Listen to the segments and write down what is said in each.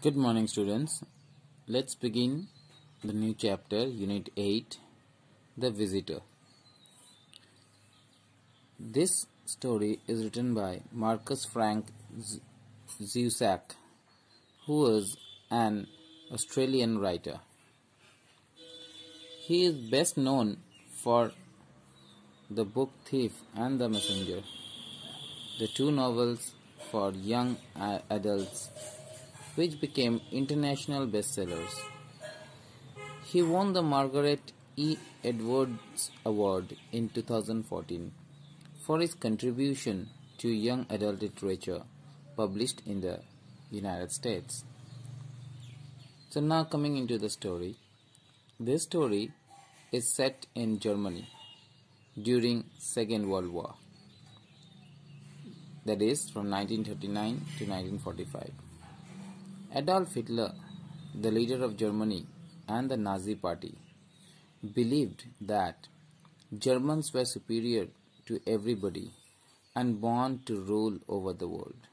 Good morning, students. Let's begin the new chapter, Unit 8, The Visitor. This story is written by Markus Zusak, who was an Australian writer. He is best known for the book Thief and the Messenger, the two novels for young adults which became international bestsellers. He won the Margaret E. Edwards Award in 2014 for his contribution to young adult literature published in the United States. So now coming into the story. This story is set in Germany during Second World War. That is from 1939 to 1945. Adolf Hitler, the leader of Germany and the Nazi Party, believed that Germans were superior to everybody and born to rule over the world.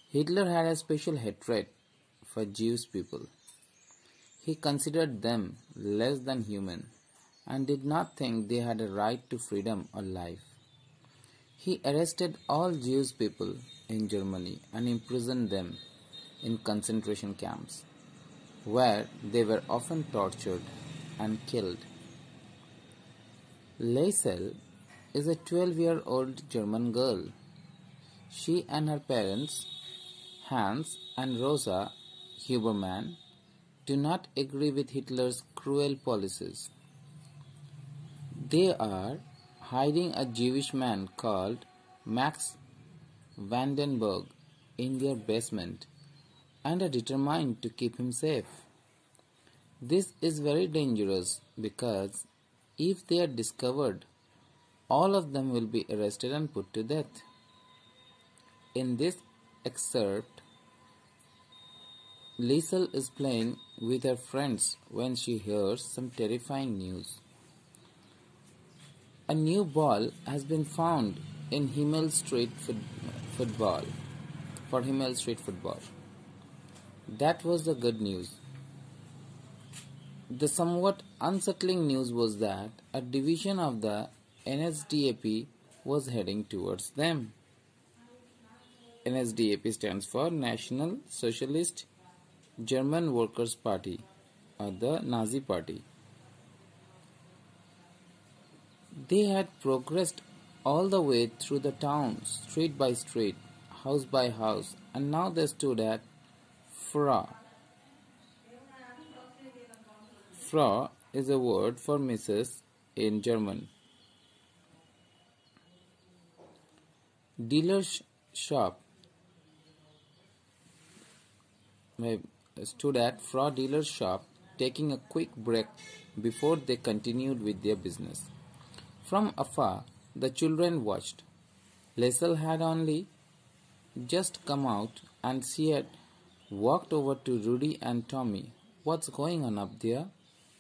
Hitler had a special hatred for Jewish people. He considered them less than human and did not think they had a right to freedom or life. He arrested all Jewish people in Germany and imprisoned them in concentration camps, where they were often tortured and killed. Liesel is a 12-year-old German girl. She and her parents, Hans and Rosa Huberman, do not agree with Hitler's cruel policies. They are hiding a Jewish man called Max Vandenberg in their basement and are determined to keep him safe. This is very dangerous because if they are discovered, all of them will be arrested and put to death. In this excerpt, Liesel is playing with her friends when she hears some terrifying news. A new ball has been found in Himmel Street football. That was the good news. The somewhat unsettling news was that a division of the NSDAP was heading towards them. NSDAP stands for National Socialist German Workers' Party, or the Nazi Party. They had progressed all the way through the town, street by street, house by house, and now they stood at Frau. Frau is a word for Mrs. in German. Dealer's shop. Stood at Frau dealer's shop, taking a quick break before they continued with their business. From afar, the children watched. Liesel had only just come out and she had walked over to Rudy and Tommy. "What's going on up there?"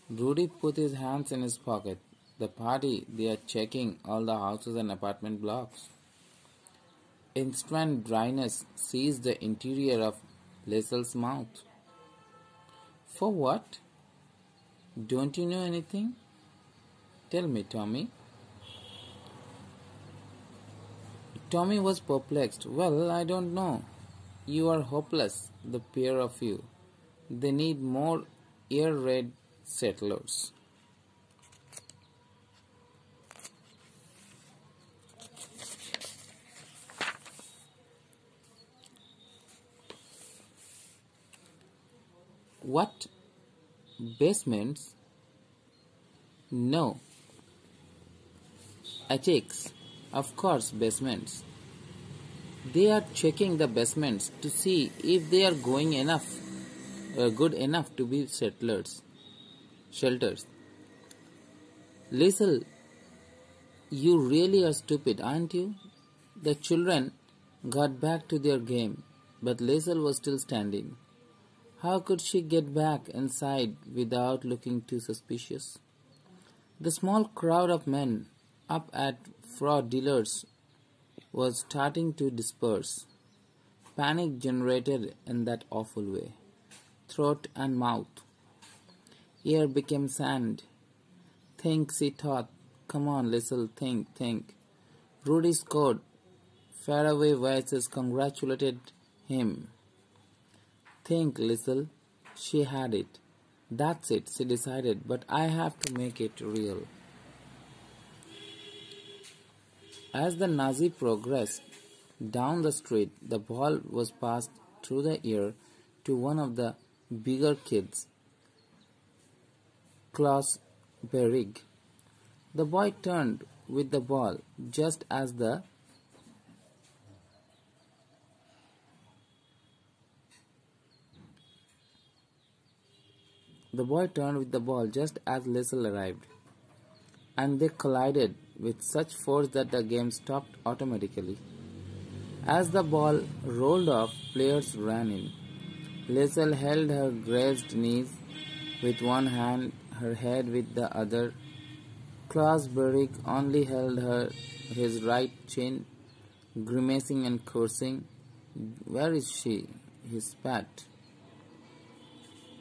Rudy put his hands in his pocket. "The party, they are checking all the houses and apartment blocks." Instant dryness seized the interior of Liesel's mouth. "For what? Don't you know anything? Tell me, Tommy." Tommy was perplexed. "Well, I don't know. You are hopeless, the pair of you. They need more air-raid settlers." "What? Basements?" "No. Attics. Of course, basements. They are checking the basements to see if they are good enough to be shelters. Liesel, you really are stupid, aren't you?" The children got back to their game, but Liesel was still standing. How could she get back inside without looking too suspicious? The small crowd of men up at Frau Dealer's was starting to disperse. Panic generated in that awful way. Throat and mouth. Ear became sand. Think, she thought. Come on, Lissel, think. Rudy scored. Faraway voices congratulated him. Think, Lissel. She had it. That's it, she decided, but I have to make it real. As the Nazi progressed down the street, the ball was passed through the air to one of the bigger kids, Klaus Berrig. The boy turned with the ball just as Lissel arrived, and they collided with such force that the game stopped automatically. As the ball rolled off, players ran in. Lissel held her grazed knees with one hand, her head with the other. Klaus Berrig only held his right chin, grimacing and cursing. Where is she? He spat.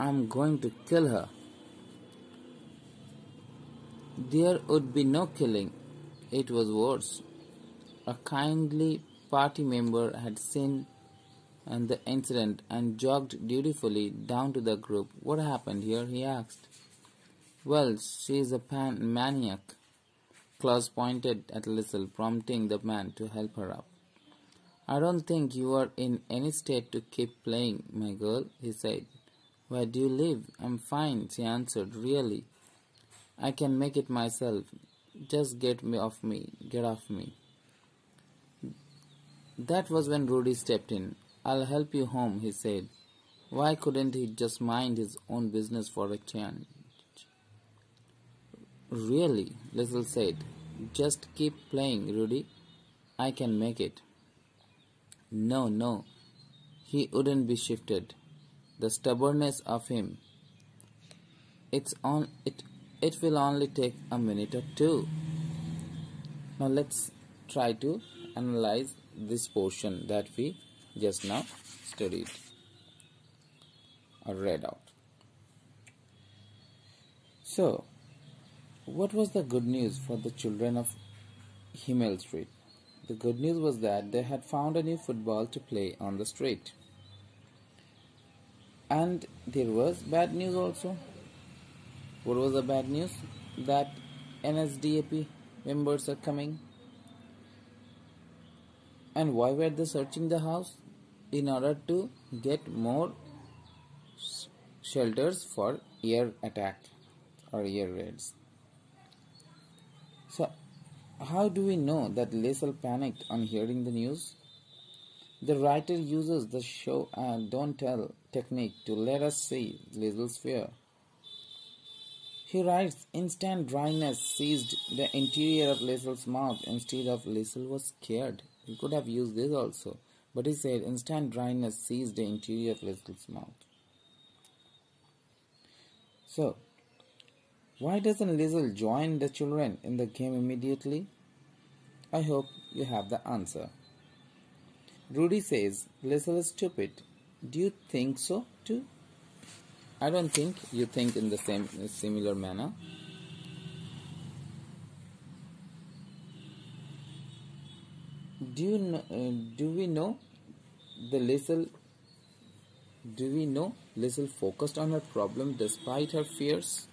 I'm going to kill her. There would be no killing. It was worse. A kindly party member had seen the incident and jogged dutifully down to the group. What happened here? He asked. Well, she is a maniac. Klaus pointed at Lissel, prompting the man to help her up. I don't think you are in any state to keep playing, my girl, he said. Where do you live? I'm fine, she answered. Really? I can make it myself. Just get off me. That was when Rudy stepped in. I'll help you home, he said. Why couldn't he just mind his own business for a change? Really, Lissel said. Just keep playing, Rudy. I can make it. No. He wouldn't be shifted. The stubbornness of him. It will only take a minute or two. Now let's try to analyze this portion that we just now studied or read out. So, what was the good news for the children of Himmel Street? The good news was that they had found a new football to play on the street. And there was bad news also. What was the bad news? That NSDAP members are coming. And why were they searching the house? In order to get more shelters for air attack or air raids. So, how do we know that Lissel panicked on hearing the news? The writer uses the show and don't tell technique to let us see Lissel's fear. He writes, instant dryness seized the interior of Lissel's mouth instead of Lissel was scared. He could have used this also, but he said instant dryness seized the interior of Lissel's mouth. So, why doesn't Lissel join the children in the game immediately? I hope you have the answer. Rudy says, Lissel is stupid. Do you think so too? I don't think you think in the similar manner. Do we know Lissel focused on her problem despite her fears?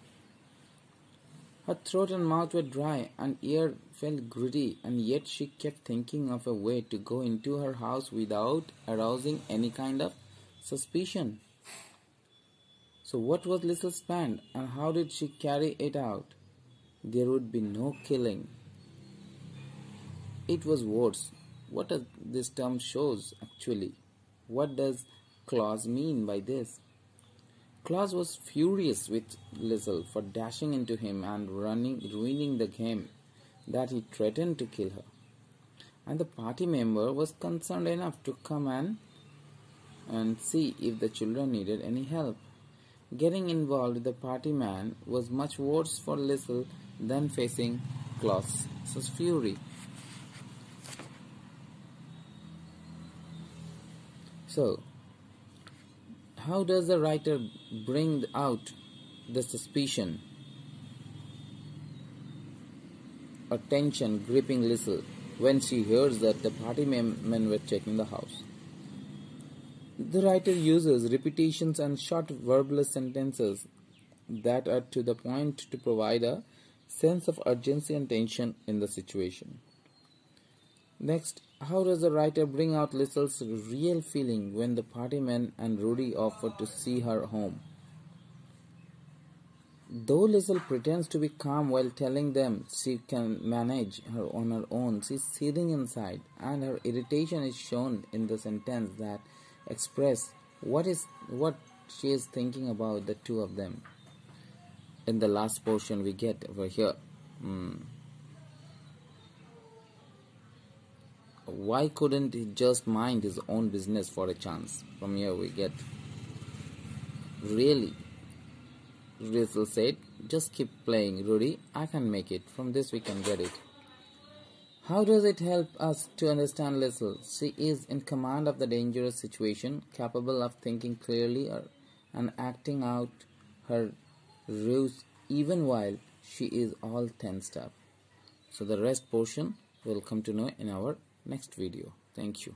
Her throat and mouth were dry and ear felt gritty, and yet she kept thinking of a way to go into her house without arousing any kind of suspicion. So what was Lissel's plan and how did she carry it out? There would be no killing. It was worse. What does this term shows actually? What does Klaus mean by this? Klaus was furious with Lissel for dashing into him and ruining the game, that he threatened to kill her. And the party member was concerned enough to come and see if the children needed any help. Getting involved with the party man was much worse for Lissel than facing Klaus's fury. So, how does the writer bring out the suspicion or tension gripping Liesl when she hears that the party men were checking the house? The writer uses repetitions and short verbal sentences that are to the point to provide a sense of urgency and tension in the situation. Next, how does the writer bring out Liesl's real feeling when the partyman and Rudy offer to see her home? Though Liesl pretends to be calm while telling them she can manage her on her own, she is seething inside, and her irritation is shown in the sentence that express what she is thinking about the two of them. In the last portion we get over here. Why couldn't he just mind his own business for a chance? From here we get, really, Liesl said, just keep playing, Rudy, I can make it. From this we can get it. How does it help us to understand Liesl? She is in command of the dangerous situation, capable of thinking clearly and acting out her ruse even while she is all tensed up. So the rest portion we'll come to know in our next video. Thank you.